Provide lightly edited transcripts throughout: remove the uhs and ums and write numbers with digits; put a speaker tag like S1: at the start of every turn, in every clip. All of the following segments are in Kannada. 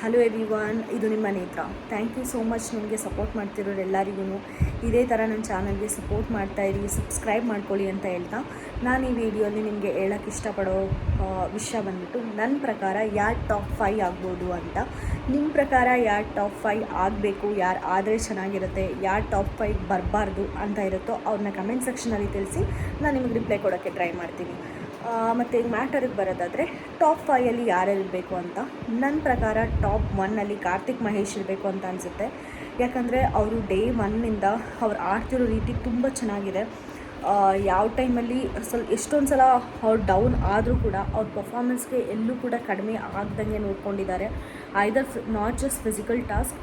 S1: ಹಲೋ ಎವ್ರಿವನ್, ಇದು ನಿಮ್ಮ ನೇತ್ರ. ಥ್ಯಾಂಕ್ ಯು ಸೋ ಮಚ್ ನನಗೆ ಸಪೋರ್ಟ್ ಮಾಡ್ತಿರೋರು ಎಲ್ಲರಿಗೂ. ಇದೇ ಥರ ನನ್ನ ಚಾನಲ್ಗೆ ಸಪೋರ್ಟ್ ಮಾಡ್ತಾಯಿರಿ, ಸಬ್ಸ್ಕ್ರೈಬ್ ಮಾಡ್ಕೊಳ್ಳಿ ಅಂತ ಹೇಳ್ತಾ ನಾನು ಈ ವಿಡಿಯೋಲಿ ನಿಮಗೆ ಹೇಳೋಕ್ಕೆ ಇಷ್ಟಪಡೋ ವಿಷಯ ಬಂದ್ಬಿಟ್ಟು ನನ್ನ ಪ್ರಕಾರ ಯಾರು ಟಾಪ್ 5 ಆಗ್ಬೋದು ಅಂತ. ನಿಮ್ಮ ಪ್ರಕಾರ ಯಾರು ಟಾಪ್ 5 ಆಗಬೇಕು, ಯಾರು ಆದರೆ ಚೆನ್ನಾಗಿರುತ್ತೆ, ಯಾರು ಟಾಪ್ 5 ಬರಬಾರ್ದು ಅಂತ ಇರುತ್ತೋ ಅವ್ರನ್ನ ಕಮೆಂಟ್ ಸೆಕ್ಷನಲ್ಲಿ ತಿಳಿಸಿ, ನಾನು ನಿಮಗೆ ರಿಪ್ಲೈ ಕೊಡೋಕ್ಕೆ ಟ್ರೈ ಮಾಡ್ತೀನಿ. ಮತ್ತು ಮ್ಯಾಟರಿಗೆ ಬರೋದಾದರೆ ಟಾಪ್ 5 ಯಾರು ಇರಬೇಕು ಅಂತ ನನ್ನ ಪ್ರಕಾರ ಟಾಪ್ 1 ಕಾರ್ತಿಕ್ ಮಹೇಶ್ ಇರಬೇಕು ಅಂತ ಅನಿಸುತ್ತೆ. ಯಾಕಂದರೆ ಅವರು ಡೇ 1 ಅವ್ರು ಆಡ್ತಿರೋ ರೀತಿ ತುಂಬ ಚೆನ್ನಾಗಿದೆ. ಯಾವ ಟೈಮಲ್ಲಿ ಎಷ್ಟೊಂದು ಸಲ ಅವ್ರು ಡೌನ್ ಆದರೂ ಕೂಡ ಅವ್ರ ಪರ್ಫಾರ್ಮೆನ್ಸ್ಗೆ ಎಲ್ಲೂ ಕೂಡ ಕಡಿಮೆ ಆಗ್ದಂಗೆ ನೋಡ್ಕೊಂಡಿದ್ದಾರೆ. ಐದರ್ ನಾಟ್ ಜಸ್ಟ್ ಫಿಸಿಕಲ್ ಟಾಸ್ಕ್,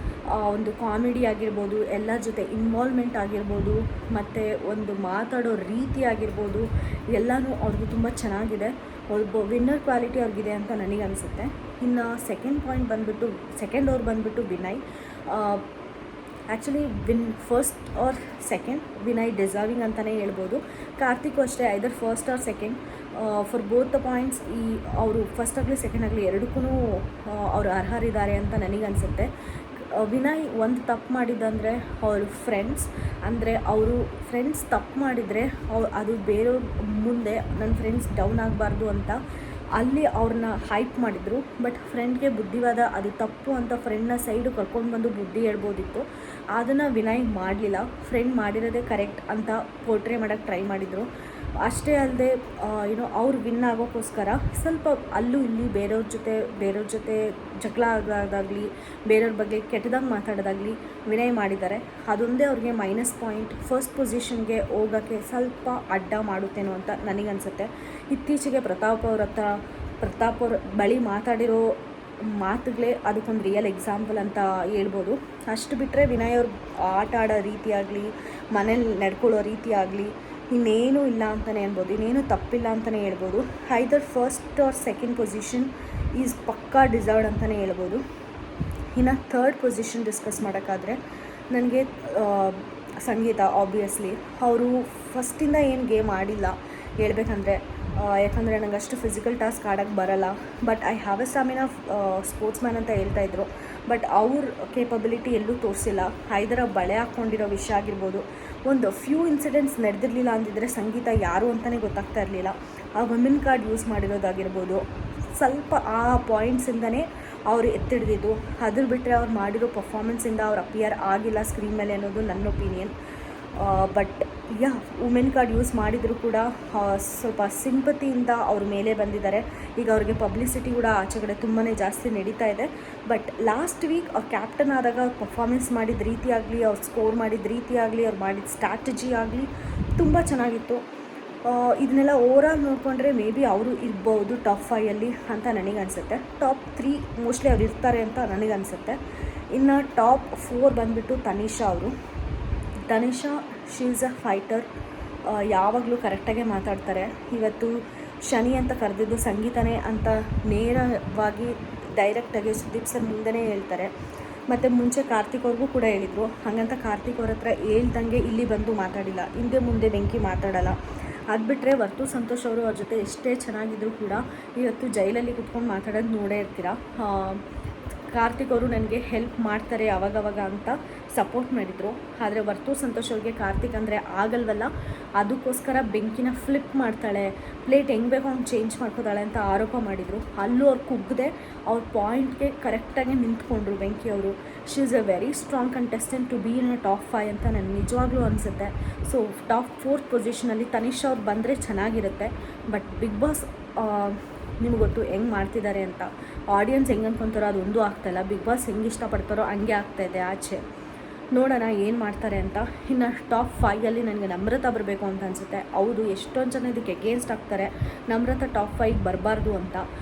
S1: ಒಂದು ಕಾಮಿಡಿ ಆಗಿರ್ಬೋದು, ಎಲ್ಲರ ಜೊತೆ ಇನ್ವಾಲ್ವ್ಮೆಂಟ್ ಆಗಿರ್ಬೋದು, ಮತ್ತು ಒಂದು ಮಾತಾಡೋ ರೀತಿ ಆಗಿರ್ಬೋದು, ಎಲ್ಲನೂ ಅವ್ರಿಗೆ ತುಂಬ ಚೆನ್ನಾಗಿದೆ. ಒಬ್ಬ ವಿನ್ನರ್ ಕ್ವಾಲಿಟಿ ಅವ್ರಿಗಿದೆ ಅಂತ ನನಗೆ ಅನಿಸುತ್ತೆ. ಇನ್ನು ಸೆಕೆಂಡ್ ಅವ್ರು ಬಂದುಬಿಟ್ಟು Vinay. Actually first or second Vinay deserving ಅಂತಲೇ ಹೇಳ್ಬೋದು. ಕಾರ್ತಿಕ್ ಅಷ್ಟೇ, either first or second. For both the points ಅವರು ಫಸ್ಟ್ ಆಗಲಿ ಸೆಕೆಂಡ್ ಆಗಲಿ ಎರಡಕ್ಕೂ ಅವರು ಅರ್ಹರಿದ್ದಾರೆ ಅಂತ ನನಗನ್ಸುತ್ತೆ. ವಿನಯ್ ಒಂದು ತಪ್ಪು ಮಾಡಿದ್ದಂದರೆ ಅವ್ರ ಫ್ರೆಂಡ್ಸ್ ತಪ್ಪು ಮಾಡಿದರೆ ಅದು ಬೇರೆಯವ್ರ ಮುಂದೆ ನನ್ನ ಫ್ರೆಂಡ್ಸ್ ಡೌನ್ ಆಗಬಾರ್ದು ಅಂತ ಅಲ್ಲಿ ಅವ್ರನ್ನ ಹೈಪ್ ಮಾಡಿದರು. ಬಟ್ ಫ್ರೆಂಡ್ಗೆ ಬುದ್ಧಿವಾದ ಅದು ತಪ್ಪು ಅಂತ ಫ್ರೆಂಡ್ನ ಸೈಡು ಕರ್ಕೊಂಡು ಬಂದು ಬುದ್ಧಿ ಹೇಳ್ಬೋದಿತ್ತು. ಅದನ್ನು ವಿನಯ್ ಮಾಡಲಿಲ್ಲ. ಫ್ರೆಂಡ್ ಮಾಡಿರೋದೇ ಕರೆಕ್ಟ್ ಅಂತ ಪೋರ್ಟ್ರೇ ಮಾಡೋಕ್ಕೆ ಟ್ರೈ ಮಾಡಿದರು. ಅಷ್ಟೇ ಅಲ್ಲದೆ ಅವ್ರು ವಿನ್ ಆಗೋಕ್ಕೋಸ್ಕರ ಸ್ವಲ್ಪ ಅಲ್ಲೂ ಇಲ್ಲಿ ಬೇರೆಯವ್ರ ಜೊತೆ ಜಗಳ ಆಗೋದಾಗಲಿ, ಬೇರೆಯವ್ರ ಬಗ್ಗೆ ಕೆಟ್ಟದಾಗಿ ಮಾತಾಡೋದಾಗಲಿ ವಿನಯ್ ಮಾಡಿದ್ದಾರೆ. ಅದೊಂದೇ ಅವ್ರಿಗೆ ಮೈನಸ್ ಪಾಯಿಂಟ್. ಫಸ್ಟ್ ಪೊಸಿಷನ್ಗೆ ಹೋಗೋಕ್ಕೆ ಸ್ವಲ್ಪ ಅಡ್ಡ ಮಾಡುತ್ತೇನೋ ಅಂತ ನನಗನ್ಸುತ್ತೆ. ಇತ್ತೀಚೆಗೆ ಪ್ರತಾಪ್ ಅವ್ರ ಬಳಿ ಮಾತಾಡಿರೋ ಮಾತುಗಳೇ ಅದಕ್ಕೊಂದು ರಿಯಲ್ ಎಕ್ಸಾಂಪಲ್ ಅಂತ ಹೇಳ್ಬೋದು. ಅಷ್ಟು ಬಿಟ್ಟರೆ ವಿನಯ್ ಅವ್ರ ಆಟ ಆಡೋ ರೀತಿ ಆಗಲಿ, ಮನೇಲಿ ನಡ್ಕೊಳ್ಳೋ ರೀತಿ ಆಗಲಿ ಇನ್ನೇನೂ ಇಲ್ಲ ಅಂತಲೇ ಹೇಳ್ಬೋದು, ಇನ್ನೇನು ತಪ್ಪಿಲ್ಲ ಅಂತಲೇ ಹೇಳ್ಬೋದು. Either first or second position is ಪಕ್ಕಾ ಡಿಸರ್ವ್ಡ್ ಅಂತಲೇ ಹೇಳ್ಬೋದು. ಇನ್ನು ಥರ್ಡ್ ಪೊಸಿಷನ್ ಡಿಸ್ಕಸ್ ಮಾಡೋಕ್ಕಾದರೆ ನನಗೆ ಸಂಗೀತ. ಆಬ್ವಿಯಸ್ಲಿ ಅವರು ಫಸ್ಟಿಂದ ಏನು ಗೇಮ್ ಆಡಿಲ್ಲ ಹೇಳ್ಬೇಕಂದ್ರೆ, ಯಾಕಂದರೆ ನನಗೆ ಅಷ್ಟು ಫಿಸಿಕಲ್ ಟಾಸ್ಕ್ ಆಡೋಕ್ಕೆ ಬರೋಲ್ಲ. But I have A stamina sports man ಅಂತ ಹೇಳ್ತಾಯಿದ್ರು. ಬಟ್ ಅವ್ರ ಕೇಪಬಿಲಿಟಿ ಎಲ್ಲೂ ತೋರಿಸಿಲ್ಲ. ಐದರ ಬಳೆ ಹಾಕ್ಕೊಂಡಿರೋ ವಿಷಯ ಆಗಿರ್ಬೋದು, ಒಂದು ಫ್ಯೂ ಇನ್ಸಿಡೆಂಟ್ಸ್ ನಡೆದಿರಲಿಲ್ಲ ಅಂದಿದ್ರೆ ಸಂಗೀತ ಯಾರು ಅಂತಲೇ ಗೊತ್ತಾಗ್ತಾ ಇರಲಿಲ್ಲ. ಆ ವುಮೆನ್ ಕಾರ್ಡ್ ಯೂಸ್ ಮಾಡಿರೋದಾಗಿರ್ಬೋದು, ಸ್ವಲ್ಪ ಆ ಪಾಯಿಂಟ್ಸಿಂದನೇ ಅವರು ಎತ್ತಿಡ್ದಿದ್ದು. ಅದ್ರ ಬಿಟ್ಟರೆ ಅವ್ರು ಮಾಡಿರೋ ಪರ್ಫಾರ್ಮೆನ್ಸಿಂದ ಅವ್ರು ಅಪಿಯರ್ ಆಗಿಲ್ಲ ಸ್ಕ್ರೀನ್ ಮೇಲೆ ಅನ್ನೋದು ನನ್ನ opinion. But women card use ಮಾಡಿದರೂ ಕೂಡ ಸ್ವಲ್ಪ ಸಿಂಪತಿಯಿಂದ ಅವ್ರ ಮೇಲೆ ಬಂದಿದ್ದಾರೆ. ಈಗ ಅವ್ರಿಗೆ ಪಬ್ಲಿಸಿಟಿ ಕೂಡ ಆಚೆ ಕಡೆ ತುಂಬಾ ಜಾಸ್ತಿ ನಡೀತಾ ಇದೆ. ಬಟ್ ಲಾಸ್ಟ್ ವೀಕ್ ಅವ್ರು ಕ್ಯಾಪ್ಟನ್ ಆದಾಗ ಅವ್ರು ಪರ್ಫಾರ್ಮೆನ್ಸ್ ಮಾಡಿದ ರೀತಿ ಆಗಲಿ, ಅವ್ರು ಸ್ಕೋರ್ ಮಾಡಿದ ರೀತಿ ಆಗಲಿ, ಅವ್ರು ಮಾಡಿದ ಸ್ಟ್ರಾಟಜಿ ಆಗಲಿ ತುಂಬ ಚೆನ್ನಾಗಿತ್ತು. ಇದನ್ನೆಲ್ಲ ಓವರಾಲ್ ನೋಡಿಕೊಂಡ್ರೆ ಮೇ ಬಿ ಅವರು ಇರ್ಬೋದು ಟಾಪ್ 5 ಅಂತ ನನಗನ್ಸುತ್ತೆ. ಟಾಪ್ 3 ಮೋಸ್ಟ್ಲಿ ಅವ್ರು ಇರ್ತಾರೆ ಅಂತ ನನಗನ್ಸುತ್ತೆ. ಇನ್ನು ಟಾಪ್ 4 ಬಂದುಬಿಟ್ಟು Tanisha she is a fighter. ಯಾವಾಗಲೂ ಕರೆಕ್ಟಾಗೆ ಮಾತಾಡ್ತಾರೆ. ಇವತ್ತು ಶನಿ ಅಂತ ಕರೆದಿದ್ದು ಸಂಗೀತನೇ ಅಂತ ನೇರವಾಗಿ ಡೈರೆಕ್ಟಾಗಿ ಸುದೀಪ್ ಸರ್ ಮುಂದೆನೇ ಹೇಳ್ತಾರೆ. ಮತ್ತು ಮುಂಚೆ ಕಾರ್ತಿಕ್ ಅವ್ರಿಗೂ ಕೂಡ ಹೇಳಿದರು. ಹಾಗಂತ ಕಾರ್ತಿಕ್ ಅವ್ರ ಹತ್ರ ಹೇಳ್ದಂಗೆ ಇಲ್ಲಿ ಬಂದು ಮಾತಾಡಿಲ್ಲ, ಹಿಂದೆ ಮುಂದೆ ಬೆಂಕಿ ಮಾತಾಡಲ್ಲ. ಅದು ಬಿಟ್ಟರೆ ವರ್ತು ಸಂತೋಷ್ ಅವರು ಅವ್ರ ಜೊತೆ ಎಷ್ಟೇ ಚೆನ್ನಾಗಿದ್ರು ಕೂಡ ಇವತ್ತು ಜೈಲಲ್ಲಿ ಕುತ್ಕೊಂಡು ಮಾತಾಡೋದು ನೋಡೇ ಇರ್ತೀರ. ಕಾರ್ತಿಕ್ ಅವರು ನನಗೆ ಹೆಲ್ಪ್ ಮಾಡ್ತಾರೆ ಅವಾಗವಾಗ ಅಂತ ಸಪೋರ್ಟ್ ಮಾಡಿದರು. ಆದರೆ ವರ್ತು ಸಂತೋಷ್ ಅವ್ರಿಗೆ ಕಾರ್ತಿಕ್ ಅಂದರೆ ಆಗಲ್ವಲ್ಲ, ಅದಕ್ಕೋಸ್ಕರ ಬೆಂಕಿನ ಫ್ಲಿಪ್ ಮಾಡ್ತಾಳೆ, ಪ್ಲೇಟ್ ಹೆಂಗೆ ಬೇಕೋ ಹಂಗೆ ಚೇಂಜ್ ಮಾಡ್ಕೋತಾಳೆ ಅಂತ ಆರೋಪ ಮಾಡಿದರು. ಅಲ್ಲೂ ಅವ್ರು ಕುಗ್ಗದೆ ಅವ್ರ ಪಾಯಿಂಟ್ಗೆ ಕರೆಕ್ಟಾಗಿ ನಿಂತ್ಕೊಂಡ್ರು ಬೆಂಕಿ ಅವರು. She is a very strong contestant to be in a top 5 ಅಂತ ನನಗೆ ನಿಜವಾಗ್ಲೂ ಅನಿಸುತ್ತೆ. ಸೊ ಟಾಪ್ 4th ಪೊಸಿಷನಲ್ಲಿ ತನಿಷಾ ಅವ್ರು ಬಂದರೆ ಚೆನ್ನಾಗಿರುತ್ತೆ. ಬಟ್ ಬಿಗ್ ಬಾಸ್ ನಿಮ್ಗೆ ಗೊತ್ತು ಹೆಂಗೆ ಮಾಡ್ತಿದ್ದಾರೆ ಅಂತ. ಆಡಿಯನ್ಸ್ ಹೆಂಗೆ ಅಂದ್ಕೊತಾರೋ ಅದೊಂದು ಆಗ್ತಾಯಿಲ್ಲ. ಬಿಗ್ ಬಾಸ್ ಹೆಂಗೆ ಇಷ್ಟಪಡ್ತಾರೋ ಹಂಗೆ ಆಗ್ತಾಯಿದೆ ಆಚೆ. ನೋಡೋಣ ಏನು ಮಾಡ್ತಾರೆ ಅಂತ. ಇನ್ನು ಟಾಪ್ 5 ನನಗೆ ನಮ್ರತಾ ಬರಬೇಕು ಅಂತ ಅನಿಸುತ್ತೆ. ಹೌದು, ಎಷ್ಟೊಂದು ಜನ ಇದಕ್ಕೆ ಎಗೇನ್ಸ್ಟ್ ಆಗ್ತಾರೆ, ನಮ್ರತಾ ಟಾಪ್ 5 ಬರಬಾರ್ದು ಅಂತ.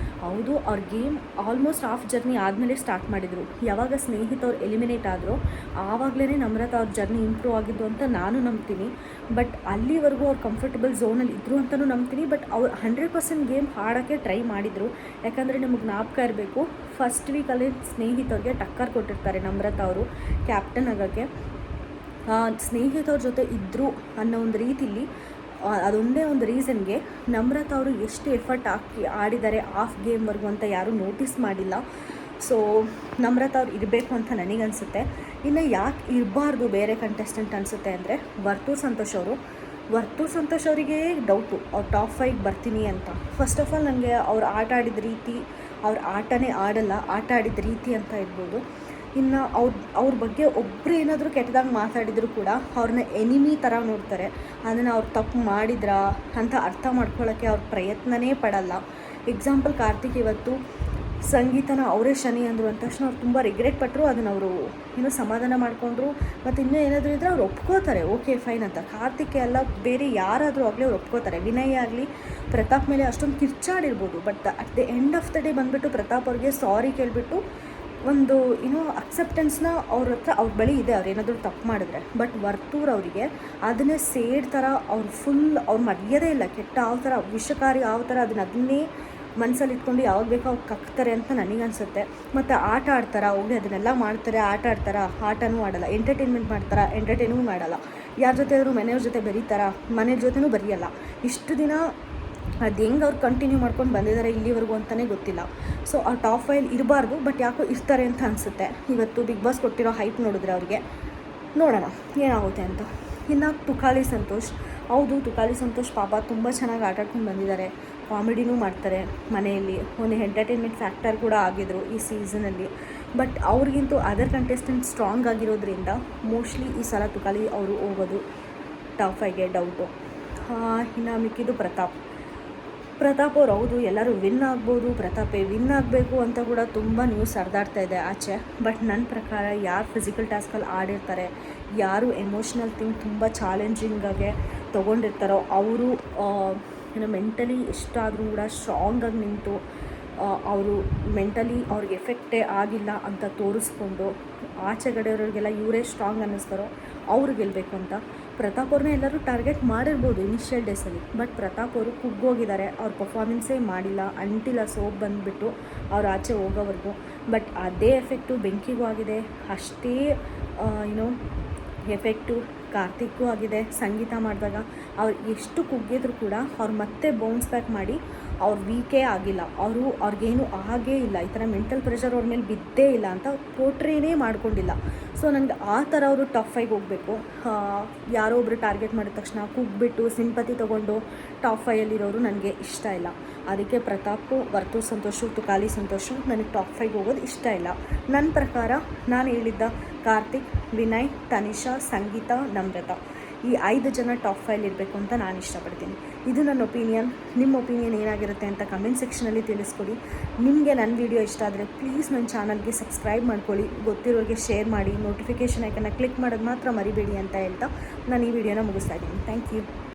S1: ಹೌದು, ಅವ್ರ ಗೇಮ್ ಆಲ್ಮೋಸ್ಟ್ ಹಾಫ್ ಜರ್ನಿ ಆದಮೇಲೆ ಸ್ಟಾರ್ಟ್ ಮಾಡಿದರು. ಯಾವಾಗ ಸ್ನೇಹಿತವ್ರು ಎಲಿಮಿನೇಟ್ ಆದರೂ ಆವಾಗಲೇ ನಮ್ರತಾ ಅವ್ರ ಜರ್ನಿ ಇಂಪ್ರೂವ್ ಆಗಿದ್ದು ಅಂತ ನಾನು ನಂಬ್ತೀನಿ. ಬಟ್ ಅಲ್ಲಿವರೆಗೂ ಅವ್ರು ಕಂಫರ್ಟಬಲ್ ಝೋನಲ್ಲಿ ಇದ್ದರು ಅಂತಲೂ ನಂಬ್ತೀನಿ. ಬಟ್ ಅವ್ರು 100% ಗೇಮ್ ಆಡೋಕ್ಕೆ ಟ್ರೈ ಮಾಡಿದರು. ಯಾಕಂದರೆ ನಿಮಗೆ ಜ್ಞಾಪಕ ಇರಬೇಕು, ಫಸ್ಟ್ ವೀಕಲ್ಲಿ ಸ್ನೇಹಿತವ್ರಿಗೆ ಟಕ್ಕರ್ ಕೊಟ್ಟಿರ್ತಾರೆ ನಮ್ರತಾ ಅವರು ಕ್ಯಾಪ್ಟನ್ ಆಗೋಕ್ಕೆ. ಸ್ನೇಹಿತವ್ರ ಜೊತೆ ಇದ್ದರು ಅನ್ನೋ ಒಂದು ರೀತಿಲಿ ಅದೊಂದೇ ಒಂದು ರೀಸನ್ಗೆ ನಮ್ರತಾ ಅವರು ಎಷ್ಟು ಎಫರ್ಟ್ ಹಾಕಿ ಆಡಿದ್ದಾರೆ ಹಾಫ್ ಗೇಮ್ವರೆಗೂ ಅಂತ ಯಾರೂ ನೋಟಿಸ್ ಮಾಡಿಲ್ಲ. ಸೊ ನಮ್ರತಾ ಅವ್ರು ಇರಬೇಕು ಅಂತ ನನಗನ್ಸುತ್ತೆ. ಇನ್ನು ಯಾಕೆ ಇರಬಾರ್ದು ಬೇರೆ ಕಂಟೆಸ್ಟೆಂಟ್ ಅನಿಸುತ್ತೆ ಅಂದರೆ ವರ್ತು ಸಂತೋಷ್ ಅವರಿಗೆ ಡೌಟು ಅವ್ರು ಟಾಪ್ 5 ಬರ್ತೀನಿ ಅಂತ. ಫಸ್ಟ್ ಆಫ್ ಆಲ್ ನನಗೆ ಅವ್ರು ಆಟ ಆಡಿದ ರೀತಿ, ಅವ್ರ ಆಟನೇ ಆಡಲ್ಲ, ಆಟ ಆಡಿದ ರೀತಿ ಅಂತ ಇರ್ಬೋದು. ಇನ್ನು ಅವ್ರ ಬಗ್ಗೆ ಒಬ್ಬರು ಏನಾದರೂ ಕೆಟ್ಟದಾಗಿ ಮಾತಾಡಿದರೂ ಕೂಡ ಅವ್ರನ್ನ ಎನಿಮಿ ಥರ ನೋಡ್ತಾರೆ. ಅದನ್ನು ಅವ್ರು ತಪ್ಪು ಮಾಡಿದ್ರಾ ಅಂತ ಅರ್ಥ ಮಾಡ್ಕೊಳ್ಳೋಕ್ಕೆ ಅವ್ರ ಪ್ರಯತ್ನನೇ ಪಡಲ್ಲ. ಎಕ್ಸಾಂಪಲ್ ಕಾರ್ತಿಕ್ ಇವತ್ತು ಸಂಗೀತನ ಅವರೇ ಶನಿ ಅಂದರು ಅಂದ ತಕ್ಷಣ ಅವ್ರು ತುಂಬ ರಿಗ್ರೆಟ್ ಪಟ್ಟರು. ಅದನ್ನು ಅವರು ಸಮಾಧಾನ ಮಾಡಿಕೊಂಡ್ರು. ಮತ್ತು ಇನ್ನೂ ಏನಾದರೂ ಇದ್ದರೆ ಅವ್ರು ಒಪ್ಕೋತಾರೆ, ಓಕೆ ಫೈನ್ ಅಂತ. ಕಾರ್ತಿಕ್ ಎಲ್ಲ ಬೇರೆ ಯಾರಾದರೂ ಆಗಲಿ ಅವ್ರು ಒಪ್ಕೋತಾರೆ. ವಿನಯ್ ಆಗಲಿ ಪ್ರತಾಪ್ ಮೇಲೆ ಅಷ್ಟೊಂದು ಕಿರ್ಚಾಡಿರ್ಬೋದು, but at the end of the day ಬಂದುಬಿಟ್ಟು ಪ್ರತಾಪ್ ಅವ್ರಿಗೆ ಸಾರಿ ಕೇಳಿಬಿಟ್ಟು ಒಂದು ಅಕ್ಸೆಪ್ಟೆನ್ಸ್ನ ಅವ್ರ ಬಳಿ ಇದೆ, ಅವ್ರು ಏನಾದರೂ ತಪ್ಪು ಮಾಡಿದ್ರೆ. ಬಟ್ ವರ್ತೂರ್ ಅವರಿಗೆ ಅದನ್ನೇ ಸೇಡ್ ಥರ ಅವ್ರು ಮರೆಯೋದೇ ಇಲ್ಲ. ಕೆಟ್ಟ ಯಾವ ಥರ ವಿಷಕಾರಿ ಯಾವ ಥರ ಅದನ್ನೇ ಮನಸ್ಸಲ್ಲಿ ಇಟ್ಕೊಂಡು ಯಾವಾಗ ಬೇಕೋ ಅವ್ರು ಕಕ್ತಾರೆ ಅಂತ ನನಗನ್ಸುತ್ತೆ. ಮತ್ತು ಆಟ ಆಡ್ತಾರ ಹೋಗಿ ಅದನ್ನೆಲ್ಲ ಮಾಡ್ತಾರೆ, ಆಟನೂ ಆಡಲ್ಲ, ಎಂಟರ್ಟೈನ್ಮೆಂಟ್ ಮಾಡ್ತಾರೆ, ಎಂಟರ್ಟೈನೂ ಮಾಡಲ್ಲ. ಯಾರ ಜೊತೆ ಆದರೂ ಮನೆಯವ್ರ ಜೊತೆ ಮನೆಯವ್ರ ಜೊತೆನೂ ಬರೆಯಲ್ಲ. ಇಷ್ಟು ದಿನ ಅದು ಹೆಂಗೆ ಅವ್ರು ಕಂಟಿನ್ಯೂ ಮಾಡ್ಕೊಂಡು ಬಂದಿದ್ದಾರೆ ಇಲ್ಲಿವರೆಗೂ ಅಂತಲೇ ಗೊತ್ತಿಲ್ಲ. ಸೊ ಆ ಟಾಪ್ 5 ಇರಬಾರ್ದು, ಬಟ್ ಯಾಕೋ ಇರ್ತಾರೆ ಅಂತ ಅನಿಸುತ್ತೆ. ಇವತ್ತು ಬಿಗ್ ಬಾಸ್ ಕೊಟ್ಟಿರೋ ಹೈಪ್ ನೋಡಿದ್ರೆ ಅವ್ರಿಗೆ, ನೋಡೋಣ ಏನಾಗುತ್ತೆ ಅಂತ. ಇನ್ನು ತುಕಾಲಿ ಸಂತೋಷ್ ಪಾಪ ತುಂಬ ಚೆನ್ನಾಗಿ ಆಟ ಆಡ್ಕೊಂಡು ಬಂದಿದ್ದಾರೆ, ಕಾಮಿಡಿನೂ ಮಾಡ್ತಾರೆ ಮನೆಯಲ್ಲಿ, ಒಂದು ಎಂಟರ್ಟೈನ್ಮೆಂಟ್ ಫ್ಯಾಕ್ಟರ್ ಕೂಡ ಆಗಿದ್ರು ಈ ಸೀಸನಲ್ಲಿ. ಬಟ್ ಅವ್ರಿಗಿಂತೂ ಅದರ್ ಕಂಟೆಸ್ಟೆಂಟ್ ಸ್ಟ್ರಾಂಗ್ ಆಗಿರೋದ್ರಿಂದ ಮೋಸ್ಟ್ಲಿ ಈ ಸಲ ತುಕಾಲಿ ಅವರು ಹೋಗೋದು ಟಾಪ್ 5ಗೆ ಡೌಟು. ಇನ್ನು ಮಿಕ್ಕಿದ್ದು ಪ್ರತಾಪ್ ಅವ್ರು ಹೌದು ಎಲ್ಲರೂ ವಿನ್ ಆಗ್ಬೋದು, ಪ್ರತಾಪೇ ವಿನ್ ಆಗಬೇಕು ಅಂತ ಕೂಡ ತುಂಬ ನ್ಯೂಸ್ ಹರಿದಾಡ್ತಾ ಇದೆ ಆಚೆ. ಬಟ್ ನನ್ನ ಪ್ರಕಾರ ಯಾರು ಫಿಸಿಕಲ್ ಟಾಸ್ಕಲ್ಲಿ ಆಡಿರ್ತಾರೆ, ಯಾರು ಎಮೋಷ್ನಲ್ ಥಿಂಗ್ ತುಂಬ ಚಾಲೆಂಜಿಂಗಾಗೆ ತೊಗೊಂಡಿರ್ತಾರೋ ಅವರು ಮೆಂಟಲಿ ಎಷ್ಟಾದರೂ ಕೂಡ ಸ್ಟ್ರಾಂಗಾಗಿ ನಿಂತು ಅವರು ಮೆಂಟಲಿ ಅವ್ರಿಗೆ ಎಫೆಕ್ಟೇ ಆಗಿಲ್ಲ ಅಂತ ತೋರಿಸ್ಕೊಂಡು ಆಚೆಗಡೆಯವ್ರಿಗೆಲ್ಲ ಇವರೇ ಸ್ಟ್ರಾಂಗ್ ಅನ್ನಿಸ್ತಾರೋ ಅವ್ರು ಗೆಲ್ಲಬೇಕು ಅಂತ. ಪ್ರತಾಪ್ ಅವ್ರನ್ನ ಎಲ್ಲರೂ ಟಾರ್ಗೆಟ್ ಮಾಡಿರ್ಬೋದು ಇನಿಷಿಯಲ್ ಡೇಸಲ್ಲಿ, ಬಟ್ ಪ್ರತಾಪ್ ಅವರು ಕುಗ್ಗೋಗಿದ್ದಾರೆ, ಅವ್ರ ಪರ್ಫಾರ್ಮೆನ್ಸೇ ಮಾಡಿಲ್ಲ ಅಂಟಿಲ್ಲ ಸೋಪ್ ಬಂದುಬಿಟ್ಟು ಅವ್ರು ಆಚೆ ಹೋಗೋವರೆಗೂ. ಬಟ್ ಅದೇ ಎಫೆಕ್ಟು ಬೆಂಕಿಗೂ ಆಗಿದೆ, ಅಷ್ಟೇ ಎಫೆಕ್ಟು ಕಾರ್ತಿಕ್ಗೂ ಆಗಿದೆ. ಸಂಗೀತ ಮಾಡಿದಾಗ ಅವ್ರು ಎಷ್ಟು ಕುಗ್ಗಿದ್ರು ಕೂಡ ಅವ್ರು ಮತ್ತೆ ಬೌನ್ಸ್ ಬ್ಯಾಕ್ ಮಾಡಿ ಅವ್ರು ವೀಕೇ ಆಗಿಲ್ಲ, ಅವ್ರಿಗೇನು ಆಗೇ ಇಲ್ಲ, ಈ ಥರ ಮೆಂಟಲ್ ಪ್ರೆಷರ್ ಅವ್ರ ಮೇಲೆ ಬಿದ್ದೇ ಇಲ್ಲ ಅಂತ ಪೋಟ್ರೇನೇ ಮಾಡ್ಕೊಂಡಿಲ್ಲ. ಸೊ ನನಗೆ ಆ ಥರ ಅವರು ಟಾಪ್ 5 ಹೋಗಬೇಕು. ಯಾರೋ ಒಬ್ಬರು ಟಾರ್ಗೆಟ್ ಮಾಡಿದ ತಕ್ಷಣ ಕುಗ್ಬಿಟ್ಟು ಸಿಂಪತಿ ತೊಗೊಂಡು ಟಾಪ್ 5ಯಲ್ಲಿರೋರು ನನಗೆ ಇಷ್ಟ ಇಲ್ಲ. ಅದಕ್ಕೆ ಪ್ರತಾಪು, ವರ್ತು ಸಂತೋಷು, ತುಕಾಲಿ ಸಂತೋಷು ನನಗೆ ಟಾಪ್ 5 ಹೋಗೋದು ಇಷ್ಟ ಇಲ್ಲ. ನನ್ನ ಪ್ರಕಾರ ನಾನು ಹೇಳಿದ್ದ ಕಾರ್ತಿಕ್, ವಿನಯ್, ತನಿಷಾ, ಸಂಗೀತ, ನಮ್ರತಾ ಈ 5 ಜನ ಟಾಪ್ 5 ಇರಬೇಕು ಅಂತ ನಾನು ಇಷ್ಟಪಡ್ತೀನಿ. ಇದು ನನ್ನ ಒಪಿನಿಯನ್. ನಿಮ್ಮ ಒಪಿನಿಯನ್ ಏನಾಗಿರುತ್ತೆ ಅಂತ ಕಮೆಂಟ್ ಸೆಕ್ಷನಲ್ಲಿ ತಿಳಿಸ್ಕೊಡಿ. ನಿಮಗೆ ನನ್ನ ವಿಡಿಯೋ ಇಷ್ಟ ಆದರೆ ಪ್ಲೀಸ್ ನನ್ನ ಚಾನಲ್ಗೆ ಸಬ್ಸ್ಕ್ರೈಬ್ ಮಾಡ್ಕೊಳ್ಳಿ, ಗೊತ್ತಿರೋರಿಗೆ ಶೇರ್ ಮಾಡಿ, ನೋಟಿಫಿಕೇಷನ್ ಐಕನ್ನ ಕ್ಲಿಕ್ ಮಾಡೋದು ಮಾತ್ರ ಮರಿಬೇಡಿ ಅಂತ ಹೇಳ್ತಾ ನಾನು ಈ ವಿಡಿಯೋನ ಮುಗಿಸ್ತಾ ಇದ್ದೀನಿ. Thank you.